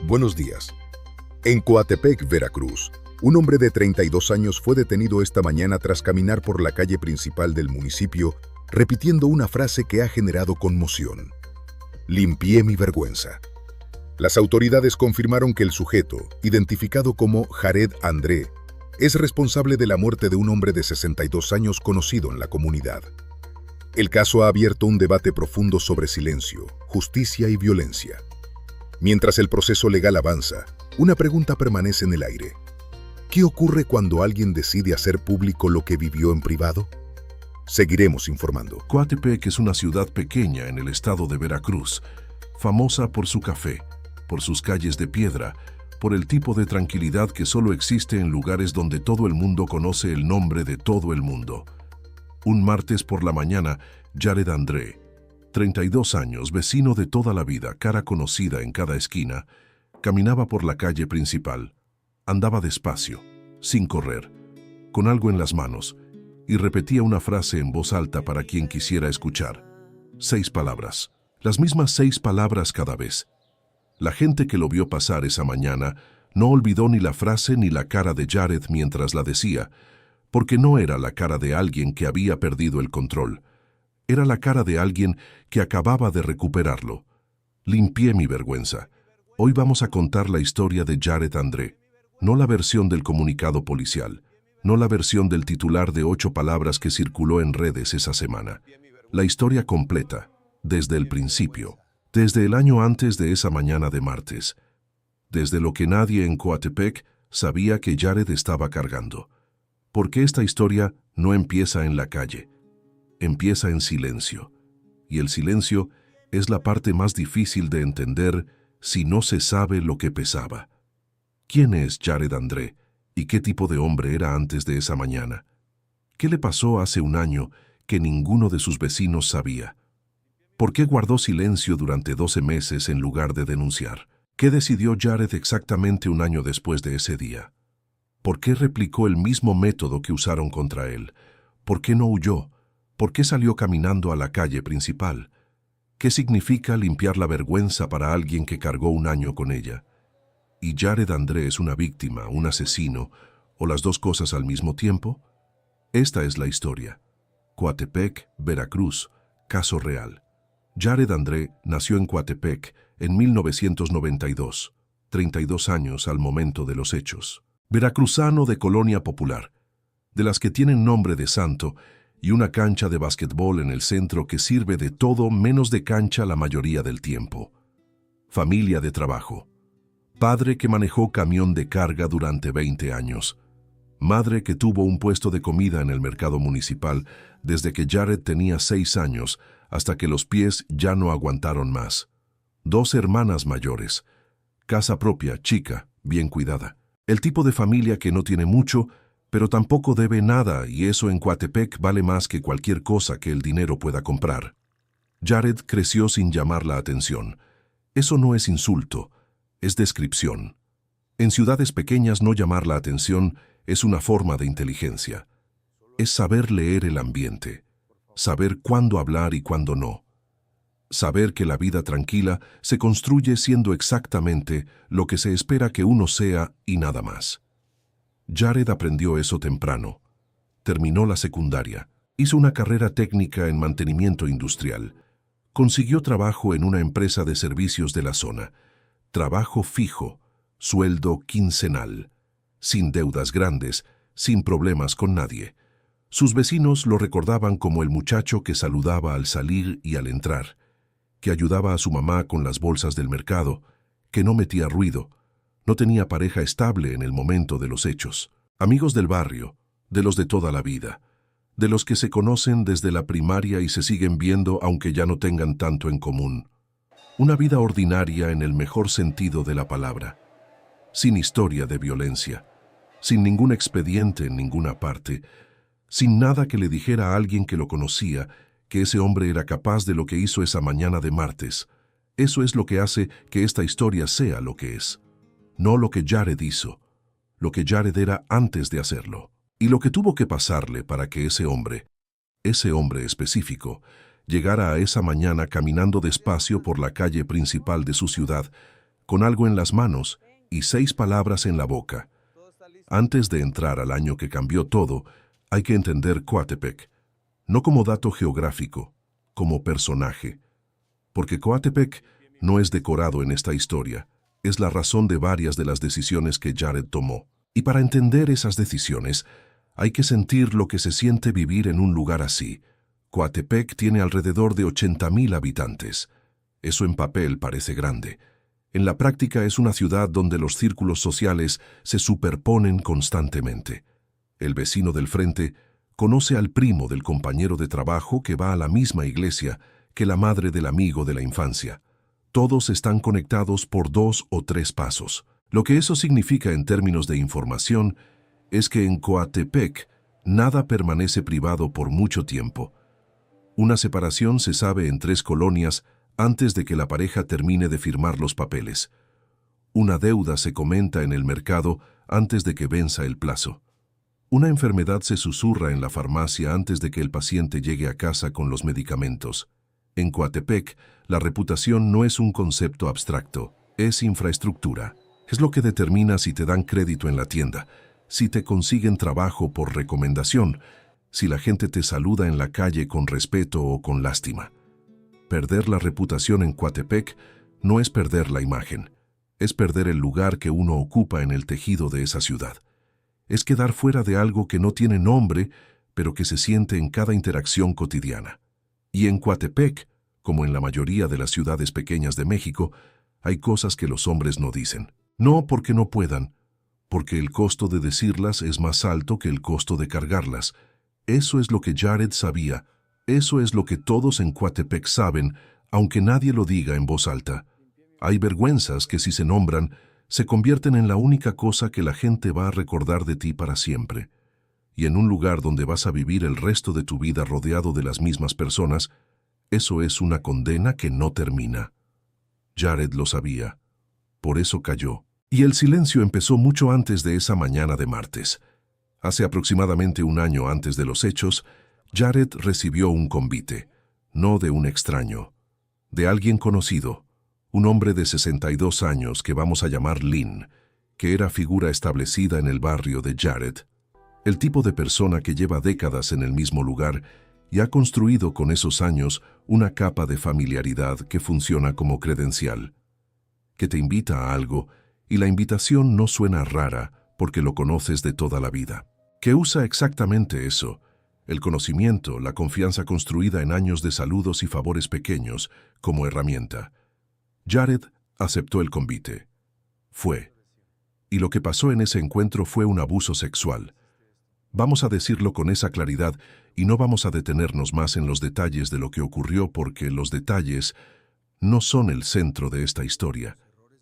Buenos días. En Coatepec, Veracruz, un hombre de 32 años fue detenido esta mañana tras caminar por la calle principal del municipio, repitiendo una frase que ha generado conmoción. Limpié mi vergüenza. Las autoridades confirmaron que el sujeto, identificado como Jared André, es responsable de la muerte de un hombre de 62 años conocido en la comunidad. El caso ha abierto un debate profundo sobre silencio, justicia y violencia. Mientras el proceso legal avanza, una pregunta permanece en el aire. ¿Qué ocurre cuando alguien decide hacer público lo que vivió en privado? Seguiremos informando. Coatepec es una ciudad pequeña en el estado de Veracruz, famosa por su café, por sus calles de piedra, por el tipo de tranquilidad que solo existe en lugares donde todo el mundo conoce el nombre de todo el mundo. Un martes por la mañana, Jared André, 32 años, vecino de toda la vida, cara conocida en cada esquina, caminaba por la calle principal. Andaba despacio, sin correr, con algo en las manos, y repetía una frase en voz alta para quien quisiera escuchar. 6 palabras, las mismas 6 palabras cada vez. La gente que lo vio pasar esa mañana no olvidó ni la frase ni la cara de Jared mientras la decía, porque no era la cara de alguien que había perdido el control. Era la cara de alguien que acababa de recuperarlo. Limpié mi vergüenza. Hoy vamos a contar la historia de Jared André, no la versión del comunicado policial, no la versión del titular de 8 palabras que circuló en redes esa semana. La historia completa, desde el principio, desde el año antes de esa mañana de martes, desde lo que nadie en Coatepec sabía que Jared estaba cargando. Porque esta historia no empieza en la calle, empieza en silencio. Y el silencio es la parte más difícil de entender si no se sabe lo que pesaba. ¿Quién es Jared André y qué tipo de hombre era antes de esa mañana? ¿Qué le pasó hace un año que ninguno de sus vecinos sabía? ¿Por qué guardó silencio durante 12 meses en lugar de denunciar? ¿Qué decidió Jared exactamente un año después de ese día? ¿Por qué replicó el mismo método que usaron contra él? ¿Por qué no huyó? ¿Por qué salió caminando a la calle principal? ¿Qué significa limpiar la vergüenza para alguien que cargó un año con ella? ¿Y Jared André es una víctima, un asesino, o las dos cosas al mismo tiempo? Esta es la historia. Coatepec, Veracruz, caso real. Jared André nació en Coatepec en 1992, 32 años al momento de los hechos. Veracruzano de colonia popular, de las que tienen nombre de santo y una cancha de básquetbol en el centro que sirve de todo menos de cancha la mayoría del tiempo. Familia de trabajo. Padre que manejó camión de carga durante 20 años. Madre que tuvo un puesto de comida en el mercado municipal desde que Jared tenía 6 años hasta que los pies ya no aguantaron más. 2 hermanas mayores. Casa propia, chica, bien cuidada. El tipo de familia que no tiene mucho, pero tampoco debe nada, y eso en Coatepec vale más que cualquier cosa que el dinero pueda comprar. Jared creció sin llamar la atención. Eso no es insulto, es descripción. En ciudades pequeñas no llamar la atención es una forma de inteligencia. Es saber leer el ambiente, saber cuándo hablar y cuándo no. Saber que la vida tranquila se construye siendo exactamente lo que se espera que uno sea y nada más. Jared aprendió eso temprano. Terminó la secundaria. Hizo una carrera técnica en mantenimiento industrial. Consiguió trabajo en una empresa de servicios de la zona. Trabajo fijo, sueldo quincenal. Sin deudas grandes, sin problemas con nadie. Sus vecinos lo recordaban como el muchacho que saludaba al salir y al entrar, que ayudaba a su mamá con las bolsas del mercado, que no metía ruido, no tenía pareja estable en el momento de los hechos. Amigos del barrio, de los de toda la vida, de los que se conocen desde la primaria y se siguen viendo aunque ya no tengan tanto en común. Una vida ordinaria en el mejor sentido de la palabra, sin historia de violencia, sin ningún expediente en ninguna parte, sin nada que le dijera a alguien que lo conocía que ese hombre era capaz de lo que hizo esa mañana de martes. Eso es lo que hace que esta historia sea lo que es. No lo que Jared hizo, lo que Jared era antes de hacerlo. Y lo que tuvo que pasarle para que ese hombre específico, llegara a esa mañana caminando despacio por la calle principal de su ciudad, con algo en las manos y 6 palabras en la boca. Antes de entrar al año que cambió todo, hay que entender Coatepec, no como dato geográfico, como personaje. Porque Coatepec no es decorado en esta historia, es la razón de varias de las decisiones que Jared tomó. Y para entender esas decisiones, hay que sentir lo que se siente vivir en un lugar así. Coatepec tiene alrededor de 80,000 habitantes. Eso en papel parece grande. En la práctica es una ciudad donde los círculos sociales se superponen constantemente. El vecino del frente conoce al primo del compañero de trabajo que va a la misma iglesia que la madre del amigo de la infancia. Todos están conectados por 2 o 3 pasos. Lo que eso significa en términos de información es que en Coatepec nada permanece privado por mucho tiempo. Una separación se sabe en 3 colonias antes de que la pareja termine de firmar los papeles. Una deuda se comenta en el mercado antes de que venza el plazo. Una enfermedad se susurra en la farmacia antes de que el paciente llegue a casa con los medicamentos. En Coatepec, la reputación no es un concepto abstracto, es infraestructura. Es lo que determina si te dan crédito en la tienda, si te consiguen trabajo por recomendación, si la gente te saluda en la calle con respeto o con lástima. Perder la reputación en Coatepec no es perder la imagen, es perder el lugar que uno ocupa en el tejido de esa ciudad. Es quedar fuera de algo que no tiene nombre, pero que se siente en cada interacción cotidiana. Y en Coatepec, como en la mayoría de las ciudades pequeñas de México, hay cosas que los hombres no dicen. No porque no puedan, porque el costo de decirlas es más alto que el costo de cargarlas. Eso es lo que Jared sabía. Eso es lo que todos en Coatepec saben, aunque nadie lo diga en voz alta. Hay vergüenzas que si se nombran, se convierten en la única cosa que la gente va a recordar de ti para siempre. Y en un lugar donde vas a vivir el resto de tu vida rodeado de las mismas personas, eso es una condena que no termina. Jared lo sabía. Por eso calló. Y el silencio empezó mucho antes de esa mañana de martes. Hace aproximadamente 1 año antes de los hechos, Jared recibió un convite, no de un extraño, de alguien conocido, un hombre de 62 años que vamos a llamar Lynn, que era figura establecida en el barrio de Jared. El tipo de persona que lleva décadas en el mismo lugar y ha construido con esos años una capa de familiaridad que funciona como credencial, que te invita a algo y la invitación no suena rara porque lo conoces de toda la vida, que usa exactamente eso, el conocimiento, la confianza construida en años de saludos y favores pequeños, como herramienta. Jared aceptó el convite. Fue. Y lo que pasó en ese encuentro fue un abuso sexual. Vamos a decirlo con esa claridad y no vamos a detenernos más en los detalles de lo que ocurrió porque los detalles no son el centro de esta historia.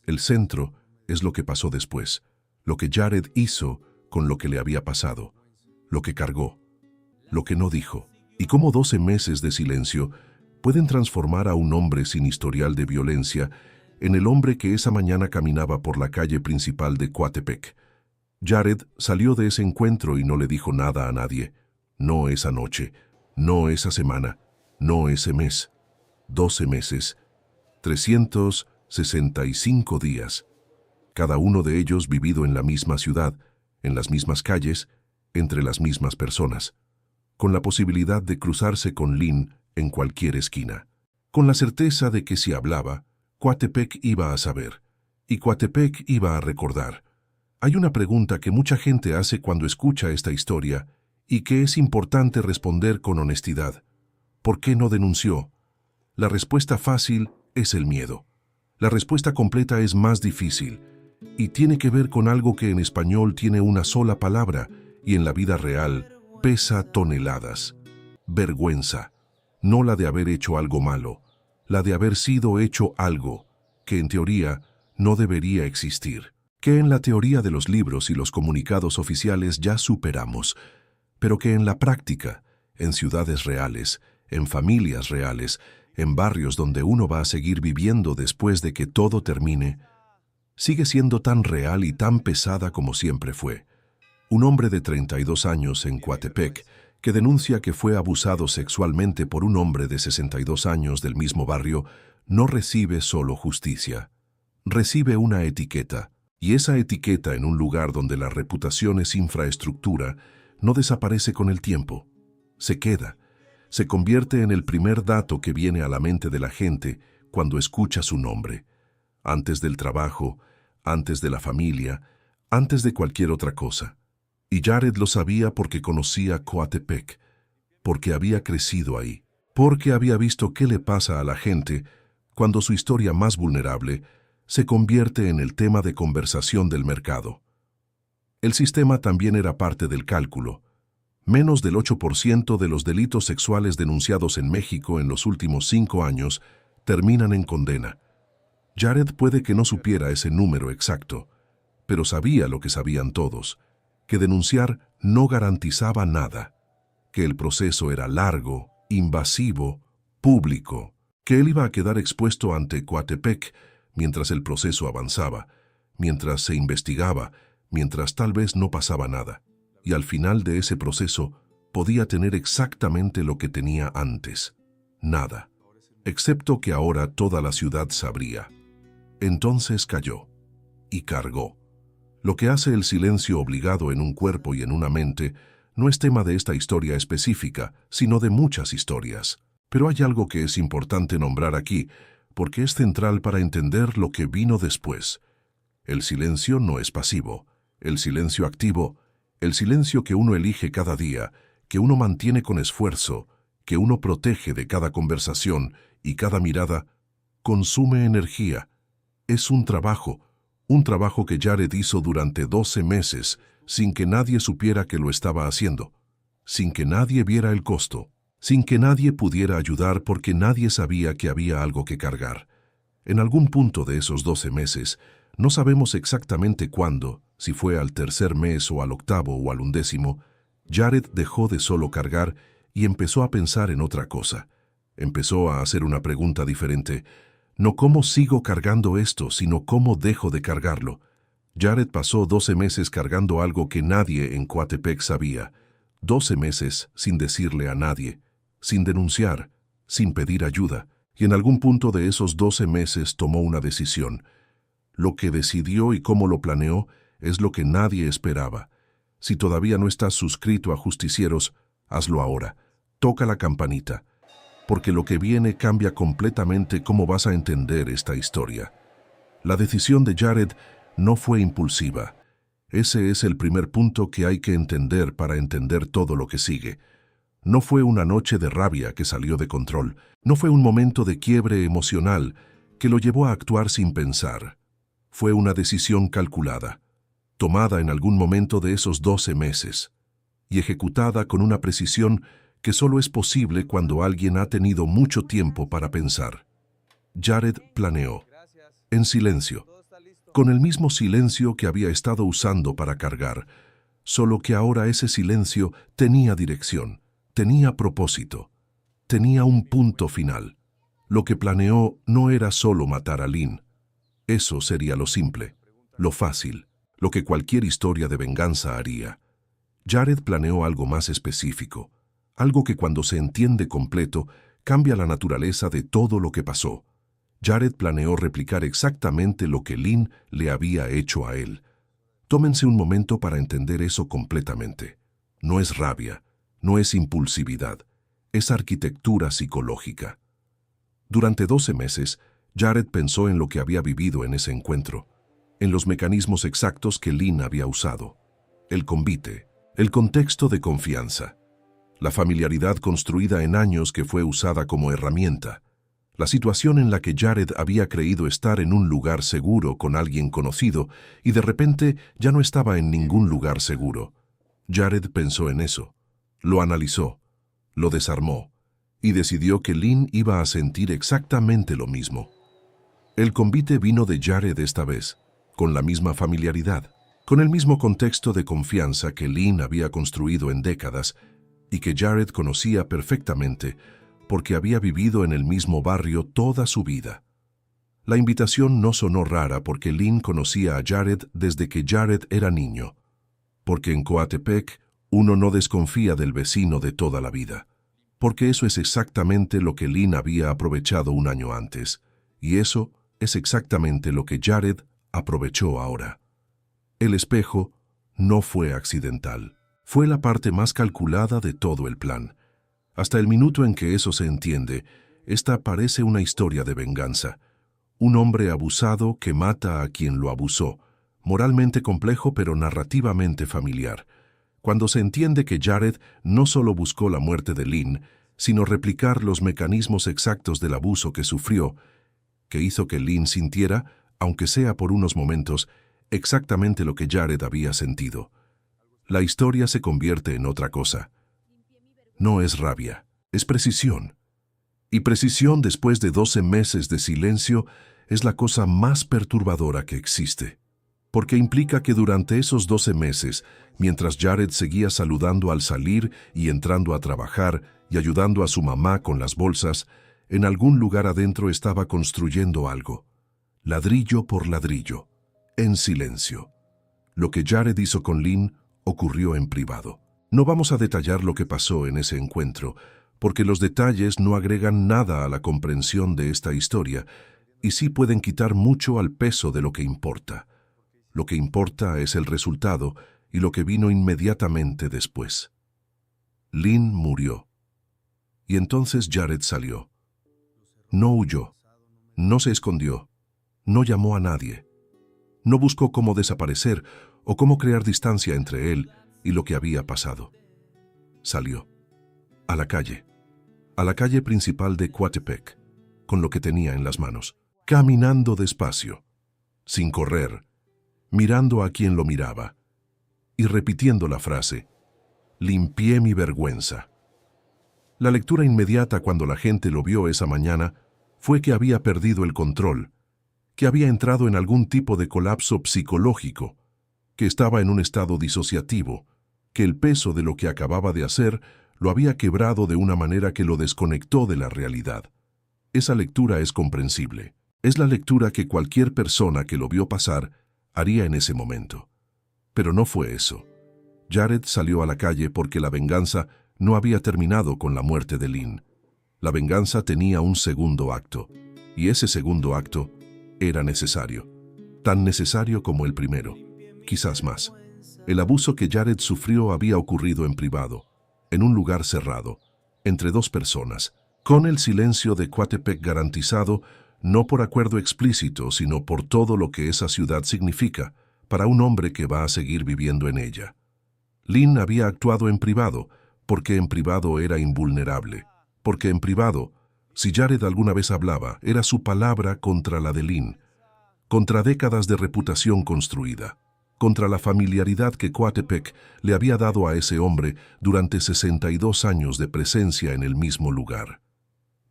El centro es lo que pasó después, lo que Jared hizo con lo que le había pasado, lo que cargó, lo que no dijo, y cómo 12 meses de silencio pueden transformar a un hombre sin historial de violencia en el hombre que esa mañana caminaba por la calle principal de Coatepec. Jared salió de ese encuentro y no le dijo nada a nadie. No esa noche, no esa semana, no ese mes. 12 meses, 365 días. Cada uno de ellos vivido en la misma ciudad, en las mismas calles, entre las mismas personas, con la posibilidad de cruzarse con Lynn en cualquier esquina, con la certeza de que si hablaba, Coatepec iba a saber, y Coatepec iba a recordar. Hay una pregunta que mucha gente hace cuando escucha esta historia y que es importante responder con honestidad. ¿Por qué no denunció? La respuesta fácil es el miedo. La respuesta completa es más difícil y tiene que ver con algo que en español tiene una sola palabra y en la vida real pesa toneladas. Vergüenza. No la de haber hecho algo malo, la de haber sido hecho algo que en teoría no debería existir, que en la teoría de los libros y los comunicados oficiales ya superamos, pero que en la práctica, en ciudades reales, en familias reales, en barrios donde uno va a seguir viviendo después de que todo termine, sigue siendo tan real y tan pesada como siempre fue. Un hombre de 32 años en Coatepec que denuncia que fue abusado sexualmente por un hombre de 62 años del mismo barrio no recibe solo justicia, recibe una etiqueta, y esa etiqueta en un lugar donde la reputación es infraestructura no desaparece con el tiempo. Se queda, se convierte en el primer dato que viene a la mente de la gente cuando escucha su nombre, antes del trabajo, antes de la familia, antes de cualquier otra cosa. Y Jared lo sabía porque conocía Coatepec, porque había crecido ahí, porque había visto qué le pasa a la gente cuando su historia más vulnerable se convierte en el tema de conversación del mercado. El sistema también era parte del cálculo. Menos del 8% de los delitos sexuales denunciados en México en los últimos 5 años terminan en condena. Jared puede que no supiera ese número exacto, pero sabía lo que sabían todos, que denunciar no garantizaba nada, que el proceso era largo, invasivo, público, que él iba a quedar expuesto ante Coatepec mientras el proceso avanzaba, mientras se investigaba, mientras tal vez no pasaba nada. Y al final de ese proceso podía tener exactamente lo que tenía antes. Nada. Excepto que ahora toda la ciudad sabría. Entonces cayó. Y cargó. Lo que hace el silencio obligado en un cuerpo y en una mente no es tema de esta historia específica, sino de muchas historias. Pero hay algo que es importante nombrar aquí, porque es central para entender lo que vino después. El silencio no es pasivo. El silencio activo, el silencio que uno elige cada día, que uno mantiene con esfuerzo, que uno protege de cada conversación y cada mirada, consume energía. Es un trabajo que Jared hizo durante 12 meses, sin que nadie supiera que lo estaba haciendo, sin que nadie viera el costo, sin que nadie pudiera ayudar porque nadie sabía que había algo que cargar. En algún punto de esos 12 meses, no sabemos exactamente cuándo, si fue al tercer mes o al octavo o al 11º, Jared dejó de solo cargar y empezó a pensar en otra cosa. Empezó a hacer una pregunta diferente. No cómo sigo cargando esto, sino cómo dejo de cargarlo. Jared pasó 12 meses cargando algo que nadie en Coatepec sabía. 12 meses sin decirle a nadie, sin denunciar, sin pedir ayuda. Y en algún punto de esos 12 meses tomó una decisión. Lo que decidió y cómo lo planeó es lo que nadie esperaba. Si todavía no estás suscrito a Justicieros, hazlo ahora. Toca la campanita, porque lo que viene cambia completamente cómo vas a entender esta historia. La decisión de Jared no fue impulsiva. Ese es el primer punto que hay que entender para entender todo lo que sigue. No fue una noche de rabia que salió de control. No fue un momento de quiebre emocional que lo llevó a actuar sin pensar. Fue una decisión calculada, tomada en algún momento de esos 12 meses, y ejecutada con una precisión que solo es posible cuando alguien ha tenido mucho tiempo para pensar. Jared planeó, en silencio, con el mismo silencio que había estado usando para cargar, solo que ahora ese silencio tenía dirección, tenía propósito, tenía un punto final. Lo que planeó no era solo matar a Lynn. Eso sería lo simple, lo fácil, lo que cualquier historia de venganza haría. Jared planeó algo más específico, algo que cuando se entiende completo cambia la naturaleza de todo lo que pasó. Jared planeó replicar exactamente lo que Lynn le había hecho a él. Tómense un momento para entender eso completamente. No es rabia, no es impulsividad, es arquitectura psicológica. Durante 12 meses, Jared pensó en lo que había vivido en ese encuentro, en los mecanismos exactos que Lynn había usado, el convite, el contexto de confianza, la familiaridad construida en años que fue usada como herramienta, la situación en la que Jared había creído estar en un lugar seguro con alguien conocido y de repente ya no estaba en ningún lugar seguro. Jared pensó en eso, lo analizó, lo desarmó y decidió que Lynn iba a sentir exactamente lo mismo. El convite vino de Jared esta vez, con la misma familiaridad, con el mismo contexto de confianza que Lynn había construido en décadas y que Jared conocía perfectamente porque había vivido en el mismo barrio toda su vida. La invitación no sonó rara porque Lynn conocía a Jared desde que Jared era niño, porque en Coatepec uno no desconfía del vecino de toda la vida, porque eso es exactamente lo que Lynn había aprovechado un año antes, y eso es exactamente lo que Jared aprovechó ahora. El espejo no fue accidental. Fue la parte más calculada de todo el plan. Hasta el minuto en que eso se entiende, esta parece una historia de venganza. Un hombre abusado que mata a quien lo abusó. Moralmente complejo pero narrativamente familiar. Cuando se entiende que Jared no solo buscó la muerte de Lynn, sino replicar los mecanismos exactos del abuso que sufrió, que hizo que Lynn sintiera, aunque sea por unos momentos, exactamente lo que Jared había sentido. La historia se convierte en otra cosa. No es rabia, es precisión. Y precisión después de 12 meses de silencio es la cosa más perturbadora que existe. Porque implica que durante esos 12 meses, mientras Jared seguía saludando al salir y entrando a trabajar y ayudando a su mamá con las bolsas, en algún lugar adentro estaba construyendo algo, ladrillo por ladrillo, en silencio. Lo que Jared hizo con Lynn ocurrió en privado. No vamos a detallar lo que pasó en ese encuentro, porque los detalles no agregan nada a la comprensión de esta historia y sí pueden quitar mucho al peso de lo que importa. Lo que importa es el resultado y lo que vino inmediatamente después. Lynn murió. Y entonces Jared salió. No huyó, no se escondió, no llamó a nadie. No buscó cómo desaparecer o cómo crear distancia entre él y lo que había pasado. Salió. A la calle principal de Coatepec, con lo que tenía en las manos, caminando despacio, sin correr, mirando a quien lo miraba, y repitiendo la frase, «Limpié mi vergüenza». La lectura inmediata cuando la gente lo vio esa mañana fue que había perdido el control, que había entrado en algún tipo de colapso psicológico, que estaba en un estado disociativo, que el peso de lo que acababa de hacer lo había quebrado de una manera que lo desconectó de la realidad. Esa lectura es comprensible. Es la lectura que cualquier persona que lo vio pasar haría en ese momento. Pero no fue eso. Jared salió a la calle porque la venganza no había terminado con la muerte de Lynn. La venganza tenía un segundo acto, y ese segundo acto era necesario. Tan necesario como el primero, quizás más. El abuso que Jared sufrió había ocurrido en privado, en un lugar cerrado, entre dos personas, con el silencio de Coatepec garantizado, no por acuerdo explícito, sino por todo lo que esa ciudad significa para un hombre que va a seguir viviendo en ella. Lynn había actuado en privado, porque en privado era invulnerable, porque en privado, si Jared alguna vez hablaba, era su palabra contra la de Lynn, contra décadas de reputación construida, contra la familiaridad que Coatepec le había dado a ese hombre durante 62 años de presencia en el mismo lugar.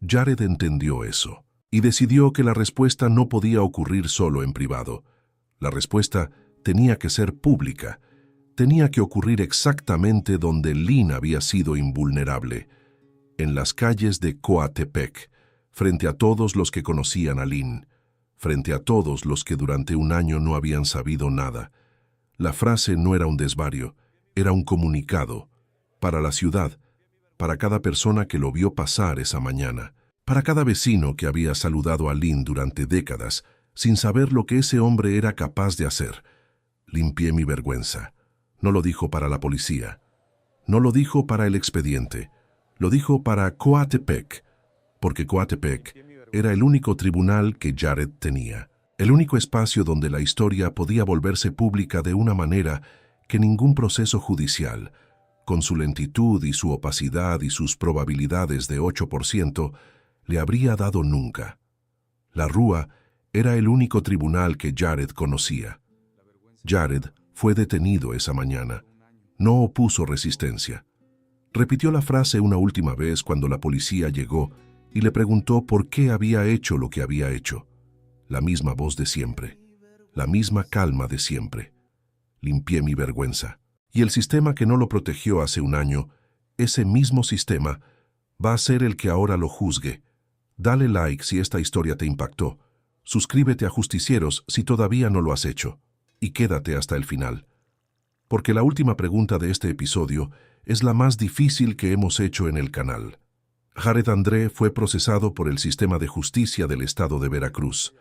Jared entendió eso y decidió que la respuesta no podía ocurrir solo en privado. La respuesta tenía que ser pública, tenía que ocurrir exactamente donde Lynn había sido invulnerable, en las calles de Coatepec, frente a todos los que conocían a Lynn, frente a todos los que durante un año no habían sabido nada. La frase no era un desvarío, era un comunicado, para la ciudad, para cada persona que lo vio pasar esa mañana, para cada vecino que había saludado a Lynn durante décadas, sin saber lo que ese hombre era capaz de hacer. Limpié mi vergüenza. No lo dijo para la policía, no lo dijo para el expediente, lo dijo para Coatepec, porque Coatepec era el único tribunal que Jared tenía, el único espacio donde la historia podía volverse pública de una manera que ningún proceso judicial, con su lentitud y su opacidad y sus probabilidades de 8%, le habría dado nunca. La Rúa era el único tribunal que Jared conocía. Jared fue detenido esa mañana. No opuso resistencia. Repitió la frase una última vez cuando la policía llegó y le preguntó por qué había hecho lo que había hecho. La misma voz de siempre, la misma calma de siempre. Limpié mi vergüenza. Y el sistema que no lo protegió hace un año, ese mismo sistema, va a ser el que ahora lo juzgue. Dale like si esta historia te impactó. Suscríbete a Justicieros si todavía no lo has hecho. Y quédate hasta el final. Porque la última pregunta de este episodio es la más difícil que hemos hecho en el canal. Jared André fue procesado por el sistema de justicia del estado de Veracruz.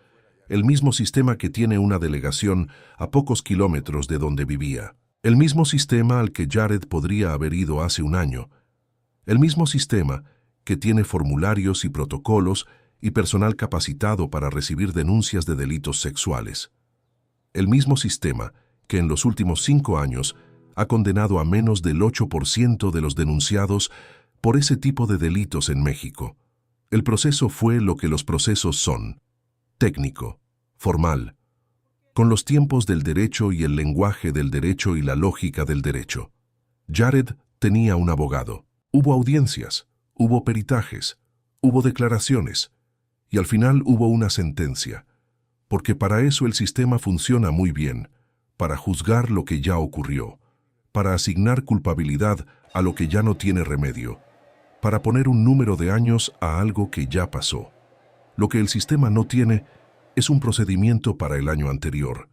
el mismo sistema que tiene una delegación a pocos kilómetros de donde vivía, el mismo sistema al que Jared podría haber ido hace un año, el mismo sistema que tiene formularios y protocolos y personal capacitado para recibir denuncias de delitos sexuales. El mismo sistema que en los últimos 5 años ha condenado a menos del 8% de los denunciados por ese tipo de delitos en México. El proceso fue lo que los procesos son: técnico, formal, con los tiempos del derecho y el lenguaje del derecho y la lógica del derecho. Jared tenía un abogado. Hubo audiencias, hubo peritajes, hubo declaraciones, y al final hubo una sentencia, porque para eso el sistema funciona muy bien, para juzgar lo que ya ocurrió, para asignar culpabilidad a lo que ya no tiene remedio, para poner un número de años a algo que ya pasó. Lo que el sistema no tiene es un procedimiento para el año anterior,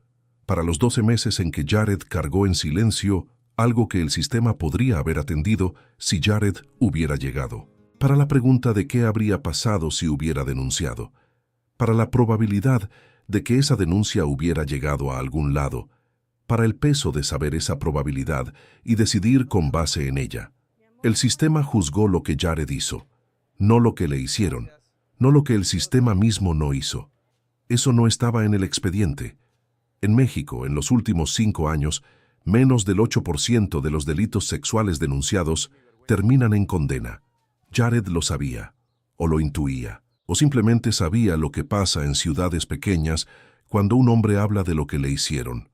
para los 12 meses en que Jared cargó en silencio algo que el sistema podría haber atendido si Jared hubiera llegado, para la pregunta de qué habría pasado si hubiera denunciado, para la probabilidad de que esa denuncia hubiera llegado a algún lado, para el peso de saber esa probabilidad y decidir con base en ella. El sistema juzgó lo que Jared hizo, no lo que le hicieron, no lo que el sistema mismo no hizo. Eso no estaba en el expediente. En México, en los últimos 5 años, menos del 8% de los delitos sexuales denunciados terminan en condena. Jared lo sabía, o lo intuía, o simplemente sabía lo que pasa en ciudades pequeñas cuando un hombre habla de lo que le hicieron.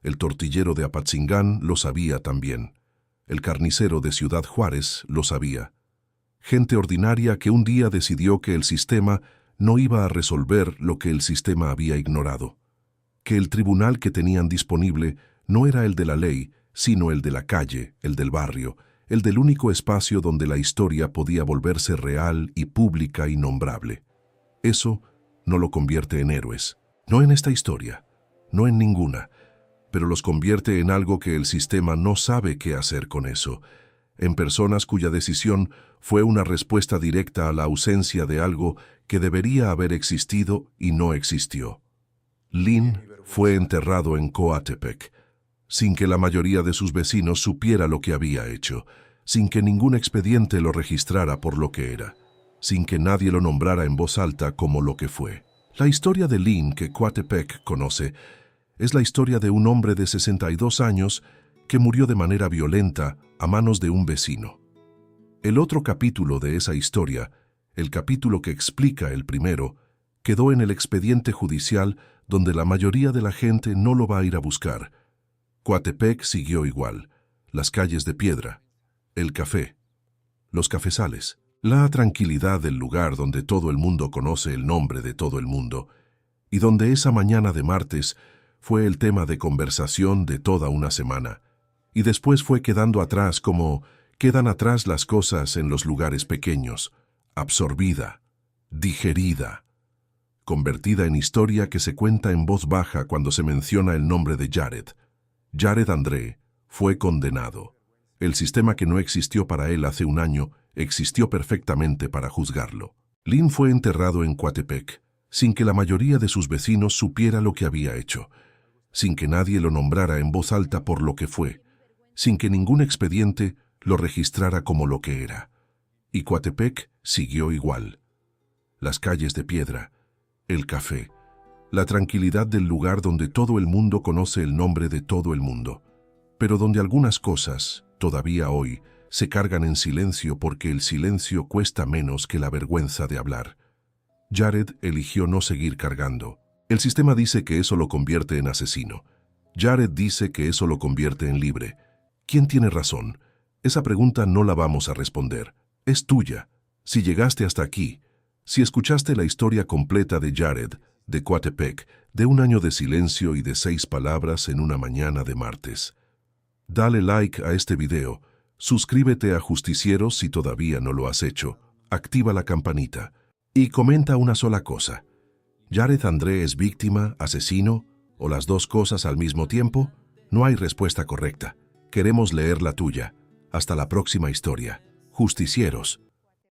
El tortillero de Apatzingán lo sabía también. El carnicero de Ciudad Juárez lo sabía. Gente ordinaria que un día decidió que el sistema no iba a resolver lo que el sistema había ignorado, que el tribunal que tenían disponible no era el de la ley, sino el de la calle, el del barrio, el del único espacio donde la historia podía volverse real y pública y nombrable. Eso no lo convierte en héroes, no en esta historia, no en ninguna, pero los convierte en algo que el sistema no sabe qué hacer con eso, en personas cuya decisión fue una respuesta directa a la ausencia de algo que debería haber existido y no existió. Lynn fue enterrado en Coatepec, sin que la mayoría de sus vecinos supiera lo que había hecho, sin que ningún expediente lo registrara por lo que era, sin que nadie lo nombrara en voz alta como lo que fue. La historia de Lynn que Coatepec conoce es la historia de un hombre de 62 años que murió de manera violenta a manos de un vecino. El otro capítulo de esa historia, el capítulo que explica el primero, quedó en el expediente judicial donde la mayoría de la gente no lo va a ir a buscar. Coatepec siguió igual, las calles de piedra, el café, los cafezales, la tranquilidad del lugar donde todo el mundo conoce el nombre de todo el mundo, y donde esa mañana de martes fue el tema de conversación de toda una semana, y después fue quedando atrás como quedan atrás las cosas en los lugares pequeños, absorbida, digerida, convertida en historia que se cuenta en voz baja cuando se menciona el nombre de Jared. Jared André fue condenado. El sistema que no existió para él hace un año existió perfectamente para juzgarlo. Lynn fue enterrado en Coatepec, sin que la mayoría de sus vecinos supiera lo que había hecho, sin que nadie lo nombrara en voz alta por lo que fue, sin que ningún expediente lo registrara como lo que era. Y Coatepec siguió igual. Las calles de piedra, el café, la tranquilidad del lugar donde todo el mundo conoce el nombre de todo el mundo, pero donde algunas cosas, todavía hoy, se cargan en silencio porque el silencio cuesta menos que la vergüenza de hablar. Jared eligió no seguir cargando. El sistema dice que eso lo convierte en asesino. Jared dice que eso lo convierte en libre. ¿Quién tiene razón? Esa pregunta no la vamos a responder. Es tuya. Si llegaste hasta aquí, si escuchaste la historia completa de Jared, de Coatepec, de un año de silencio y de 6 palabras en una mañana de martes. Dale like a este video, suscríbete a Justicieros si todavía no lo has hecho, activa la campanita y comenta una sola cosa. ¿Jared André es víctima, asesino o las dos cosas al mismo tiempo? No hay respuesta correcta. Queremos leer la tuya. Hasta la próxima historia. Justicieros.